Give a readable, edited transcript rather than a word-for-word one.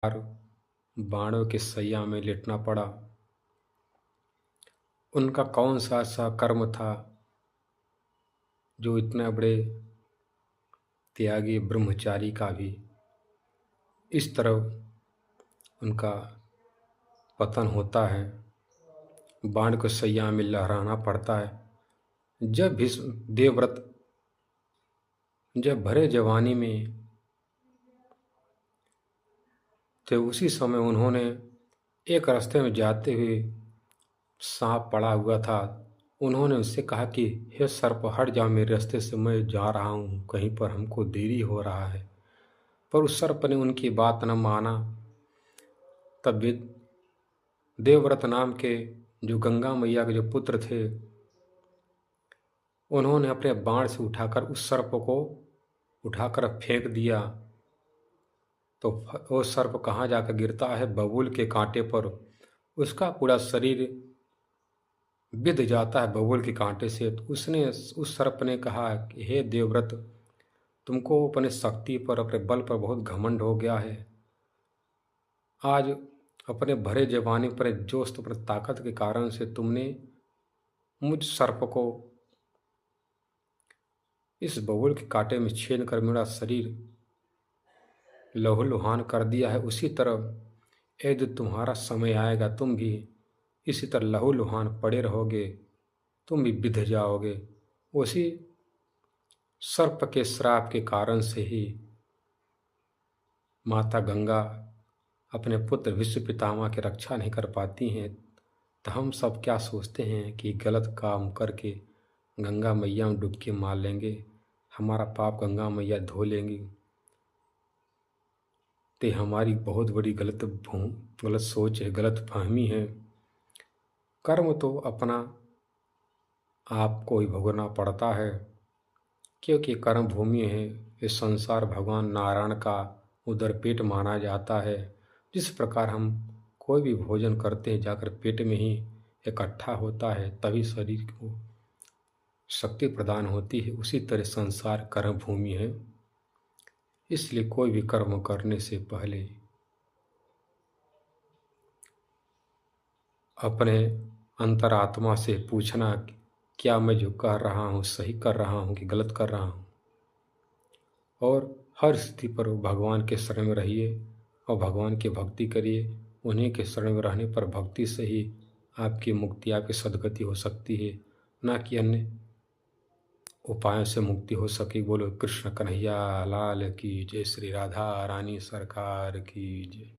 बार बाणों के सैया में लेटना पड़ा। उनका कौन सा ऐसा कर्म था जो इतने बड़े त्यागी ब्रह्मचारी का भी इस तरह उनका पतन होता है, बाण को सैया में लहराना पड़ता है। जब भीष्म देवव्रत जब भरे जवानी में थे, उसी समय उन्होंने एक रास्ते में जाते हुए सांप पड़ा हुआ था। उन्होंने उससे कहा कि हे सर्प, हट जाओ मेरे रास्ते से, मैं जा रहा हूँ, कहीं पर हमको देरी हो रहा है। पर उस सर्प ने उनकी बात न माना। तब देवव्रत नाम के जो गंगा मैया के जो पुत्र थे, उन्होंने अपने बाण से उठाकर उस सर्प को उठाकर फेंक दिया। तो वो सर्प कहाँ जाकर गिरता है? बबूल के कांटे पर। उसका पूरा शरीर बिध जाता है बबूल के कांटे से। तो उसने उस सर्प ने कहा कि हे देवव्रत, तुमको अपने शक्ति पर, अपने बल पर बहुत घमंड हो गया है। आज अपने भरे जवानी पर जोश पर ताकत के कारण से तुमने मुझ सर्प को इस बबूल के कांटे में छेद कर मेरा शरीर लहूलुहान कर दिया है। उसी तरह यदि तुम्हारा समय आएगा, तुम भी इसी तरह लहूलुहान पड़े रहोगे, तुम भी बिध जाओगे। उसी सर्प के श्राप के कारण से ही माता गंगा अपने पुत्र विश्व पितामह की रक्षा नहीं कर पाती हैं। तो हम सब क्या सोचते हैं कि गलत काम करके गंगा मैया में डुबकी मार लेंगे, हमारा पाप गंगा मैया धो लेंगी। तो हमारी बहुत बड़ी गलत सोच है, गलत फहमी है। कर्म तो अपना आपको ही भोगना पड़ता है, क्योंकि कर्म भूमि है। ये संसार भगवान नारायण का उदर पेट माना जाता है। जिस प्रकार हम कोई भी भोजन करते हैं, जाकर पेट में ही इकट्ठा होता है, तभी शरीर को शक्ति प्रदान होती है। उसी तरह संसार कर्म भूमि है। इसलिए कोई भी कर्म करने से पहले अपने अंतरात्मा से पूछना, क्या मैं जो कर रहा हूँ सही कर रहा हूँ कि गलत कर रहा हूँ। और हर स्थिति पर भगवान के शरण में रहिए और भगवान की भक्ति करिए। उन्हीं के शरण में रहने पर भक्ति से ही आपकी मुक्ति, आपकी सद्गति हो सकती है, ना कि अन्य उपायों से मुक्ति हो सके। बोलो कृष्ण कन्हैया लाल की जय, श्री राधा रानी सरकार की जय।